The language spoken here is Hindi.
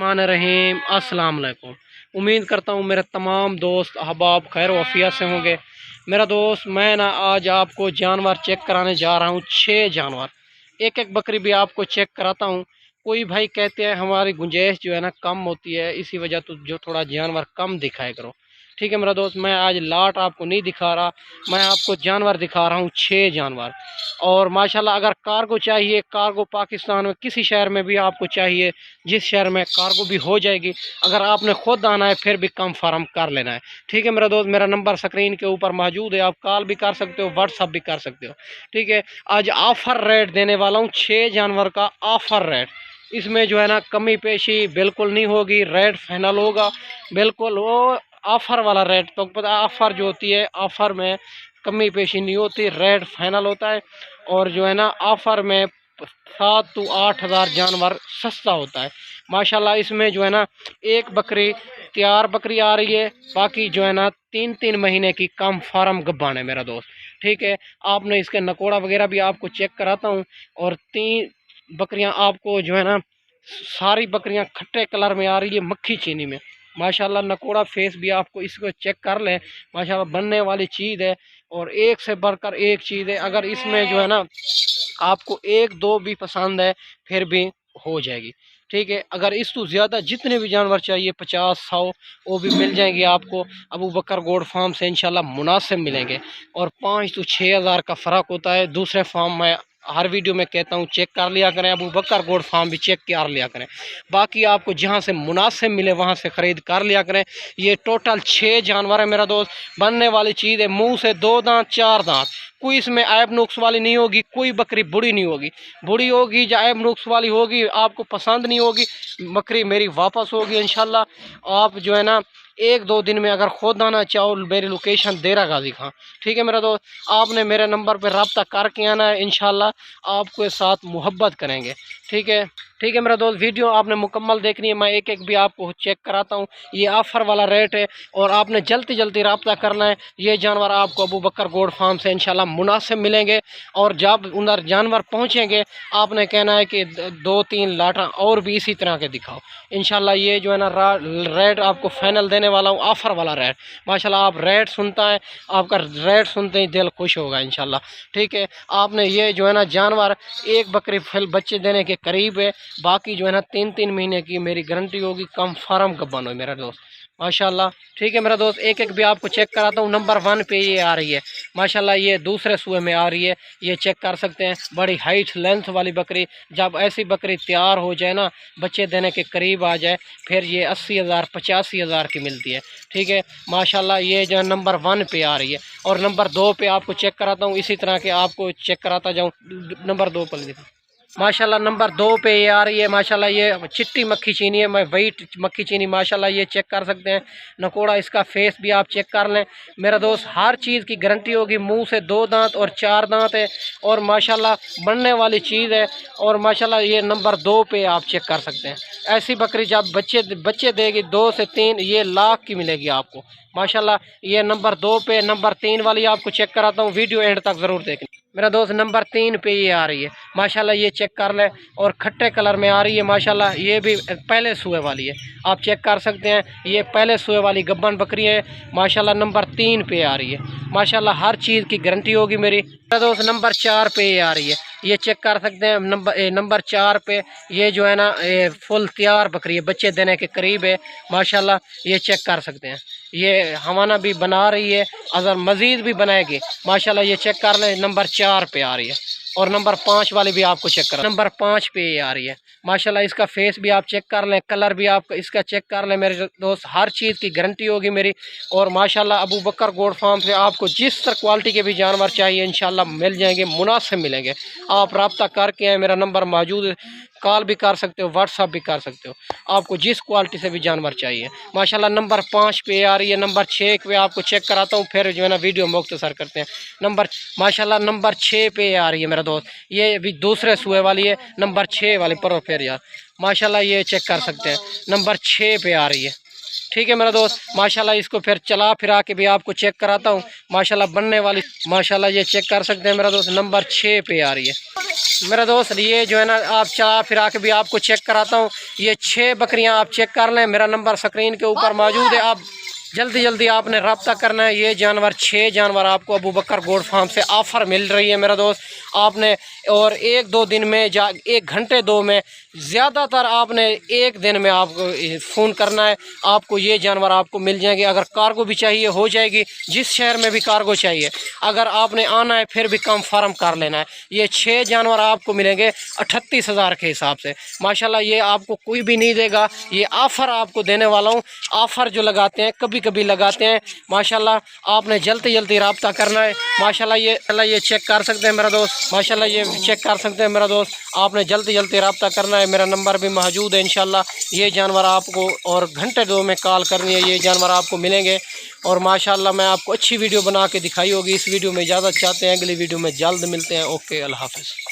मान रहीम अस्सलाम वालेकुम। उम्मीद करता हूँ मेरे तमाम दोस्त अहबाब खैर वफ़ियत से होंगे। मेरा दोस्त मैं ना आज आपको जानवर चेक कराने जा रहा हूँ। 6 जानवर, एक एक बकरी भी आपको चेक कराता हूँ। कोई भाई कहते हैं हमारी गुंजाइश जो है ना कम होती है, इसी वजह तो जो थोड़ा जानवर कम दिखाया करो। ठीक है मेरा दोस्त, मैं आज लाट आपको नहीं दिखा रहा, मैं आपको जानवर दिखा रहा हूँ। 6 जानवर। और माशाल्लाह अगर कार्गो चाहिए, कार्गो पाकिस्तान में किसी शहर में भी आपको चाहिए, जिस शहर में कार्गो भी हो जाएगी। अगर आपने खुद आना है फिर भी कम फार्म कर लेना है। ठीक है मेरा दोस्त, मेरा नंबर स्क्रीन के ऊपर मौजूद है, आप कॉल भी कर सकते हो, व्हाट्सअप भी कर सकते हो। ठीक है, आज ऑफ़र रेट देने वाला हूँ 6 जानवर का ऑफ़र रेट। इसमें जो है ना कमी पेशी बिल्कुल नहीं होगी, रेट फाइनल होगा बिल्कुल। वो ऑफ़र वाला रेट तो पता, ऑफ़र जो होती है ऑफ़र में कमी पेशी नहीं होती, रेट फाइनल होता है। और जो है ना ऑफ़र में 7 to 8 हज़ार जानवर सस्ता होता है माशाल्लाह। इसमें जो है ना एक बकरी तैयार बकरी आ रही है, बाकी जो है ना 3-3 महीने की कम फार्म गब्बान है मेरा दोस्त। ठीक है, आपने इसके नकोड़ा वगैरह भी आपको चेक कराता हूँ। और 3 बकरियाँ आपको जो है ना, सारी बकरियाँ खट्टे कलर में आ रही है, मक्खी चीनी में माशाल्लाह। नकोड़ा फेस भी आपको इसको चेक कर लें, माशाल्लाह बनने वाली चीज़ है। और एक से बढ़कर एक चीज़ है। अगर इसमें जो है ना आपको एक दो भी पसंद है फिर भी हो जाएगी। ठीक है, अगर इस तो ज़्यादा जितने भी जानवर चाहिए 50-100 वो भी मिल जाएंगे आपको अबू बकर गोड फार्म से इंशाल्लाह मुनासिब मिलेंगे। और 5 to 6 हज़ार का फ़र्क होता है दूसरे फार्म में। हर वीडियो में कहता हूँ चेक कर लिया करें, अबू बकर गोड फार्म भी चेक कर लिया करें। बाकी आपको जहाँ से मुनासिब मिले वहाँ से ख़रीद कर लिया करें। ये टोटल 6 जानवर है मेरा दोस्त। बनने वाली चीज़ है, मुँह से 2 दांत 4 दांत, कोई इसमें ऐब नुक्स वाली नहीं होगी। कोई बकरी बुरी नहीं होगी, बुरी होगी या ऐब नुक्स वाली होगी आपको पसंद नहीं होगी, बकरी मेरी वापस होगी इंशाल्लाह। आप जो है ना 1-2 दिन में अगर खुद आना चाहो, मेरी लोकेशन देरा गाजी खां। ठीक है मेरा दोस्त, आपने मेरे नंबर पर रब्ता करके आना है, इंशाल्लाह आपके साथ मोहब्बत करेंगे। ठीक है, ठीक है मेरा दोस्त, वीडियो आपने मुकम्मल देखनी है, मैं एक एक भी आपको चेक कराता हूँ। ये ऑफ़र वाला रेट है और आपने जल्दी जल्दी रब्ता करना है। ये जानवर आपको अबू बकर गोड फार्म से इंशाल्लाह मुनासिब मिलेंगे। और जब उधर जानवर पहुँचेंगे आपने कहना है कि 2-3 लाटा और भी इसी तरह के दिखाओ इंशाल्लाह। ये जो है ना रेट आपको फाइनल देने वाला हूँ, ऑफ़र वाला रेट माशाल्लाह। आप रेट सुनता है, आपका रेट सुनते ही दिल खुश होगा इंशाल्लाह। ठीक है, आपने ये जो है ना जानवर एक बकरी फिल बच्चे देने के करीब है, बाकी जो है ना 3-3 महीने की मेरी गारंटी होगी, कम फार्म गब्बान हो मेरा दोस्त माशाल्लाह। ठीक है मेरा दोस्त, एक एक भी आपको चेक कराता हूँ। नंबर 1 पे ये आ रही है माशाल्लाह, ये दूसरे सूए में आ रही है, ये चेक कर सकते हैं। बड़ी हाइट लेंथ वाली बकरी, जब ऐसी बकरी तैयार हो जाए ना, बच्चे देने के करीब आ जाए, फिर ये 80 हज़ार 85 हज़ार की मिलती है। ठीक है माशाल्लाह, ये जो है नंबर 1 पे आ रही है। और नंबर 2 पे आपको चेक कराता हूँ, इसी तरह के आपको चेक कराता जाऊँ। नंबर 2 पर माशाल्लाह नंबर 2 पे ये आ रही है माशाल्लाह, ये चिट्टी मक्खी चीनी है, मैं वाइट मक्खी चीनी माशाल्लाह, ये चेक कर सकते हैं। नकोड़ा इसका फेस भी आप चेक कर लें मेरा दोस्त, हर चीज़ की गारंटी होगी। मुंह से 2 दांत और 4 दांत है और माशाल्लाह बनने वाली चीज़ है। और माशाल्लाह ये नंबर 2 पे आप चेक कर सकते हैं। ऐसी बकरी जब बच्चे देगी 2 से 3, ये लाख की मिलेगी आपको माशाल्लाह। ये नंबर 2 पे, नंबर 3 वाली आपको चेक कराता हूँ, वीडियो एंड तक ज़रूर देखें मेरा दोस्त। नंबर 3 पे ये आ रही है माशाल्लाह, ये चेक कर ले। और खट्टे कलर में आ रही है माशाल्लाह, ये भी पहले सूए वाली है, आप चेक कर सकते हैं। ये पहले सूए वाली गब्बन बकरी है माशाल्लाह, नंबर 3 पे आ रही है माशाल्लाह। हर चीज़ की गारंटी होगी मेरी मेरा दोस्त। नंबर 4 पे ये आ रही है, ये चेक कर सकते हैं। नंबर 4 पे ये जो है ना फुल तैयार बकरी है, बच्चे देने के करीब है माशाल्लाह, ये चेक कर सकते हैं। ये हवाना भी बना रही है, अगर मज़ीद भी बनाएगी माशाल्लाह, ये चेक कर लें। नंबर 4 पे आ रही है। और नंबर 5 वाली भी आपको चेक कर, नंबर 5 पे ये आ रही है माशाल्लाह। इसका फेस भी आप चेक कर लें, कलर भी आप इसका चेक कर लें मेरे दोस्त, हर चीज़ की गारंटी होगी मेरी। और माशाल्लाह अबू बकर गोड फार्म से आपको जिस तरह क्वालिटी के भी जानवर चाहिए इंशाल्लाह मिल जाएंगे, मुनासिब मिलेंगे। आप रब्ता करके आए, मेरा नंबर मौजूद है, कॉल भी कर सकते हो, व्हाट्सअप भी कर सकते हो। आपको जिस क्वालिटी से भी जानवर चाहिए माशाल्लाह। नंबर 5 पे आ रही है, नंबर 6 पे आपको चेक कराता हूँ, फिर जो है ना वीडियो मुख्तसर करते हैं। नंबर माशाल्लाह नंबर 6 पे आ रही है मेरा दोस्त, ये भी दूसरे सूए वाली है, नंबर 6 वाली पर फिर यार माशाल्लाह, ये चेक कर सकते हैं। नंबर 6 पे आ रही है ठीक है मेरा दोस्त। माशाल्लाह इसको फिर चला फिरा के भी आपको चेक कराता हूँ। माशाल्लाह बनने वाली, माशाल्लाह ये चेक कर सकते हैं मेरा दोस्त, नंबर 6 पे आ रही है मेरा दोस्त। ये जो है ना आप चला फिरा के भी आपको चेक कराता हूँ। ये 6 बकरियाँ आप चेक कर लें, मेरा नंबर स्क्रीन के ऊपर मौजूद है। आप जल्दी जल्दी आपने रब्ता करना है। ये जानवर 6 जानवर आपको अबू बकर गोट फार्म से ऑफ़र मिल रही है मेरा दोस्त। आपने और 1-2 दिन में 1 घंटे 2 में ज़्यादातर आपने 1 दिन में आपको फ़ोन करना है, आपको ये जानवर आपको मिल जाएंगे। अगर कार्गो भी चाहिए हो जाएगी, जिस शहर में भी कार्गो चाहिए। अगर आपने आना है फिर भी कंफर्म कर लेना है। ये 6 जानवर आपको मिलेंगे 38,000 के हिसाब से। माशाल्लाह ये आपको कोई भी नहीं देगा, ये ऑफ़र आपको देने वाला हूँ। ऑफ़र जो लगाते हैं कभी कभी लगाते हैं। माशाल्लाह आपने जल्दी जल्दी रब्ता करना है। माशाल्लाह ये चेक कर सकते हैं मेरा दोस्त, माशाल्लाह ये चेक कर सकते हैं मेरा दोस्त। आपने जल्दी जल्दी रब्ता करना है, मेरा नंबर भी मौजूद है इंशाल्लाह। ये जानवर आपको और घंटे 2 में कॉल करनी है, ये जानवर आपको मिलेंगे। और माशाल्लाह मैं आपको अच्छी वीडियो बना के दिखाई होगी। इस वीडियो में इजाज़त चाहते हैं, अगली वीडियो में जल्द मिलते हैं। ओके, अल्लाह हाफ़िज़।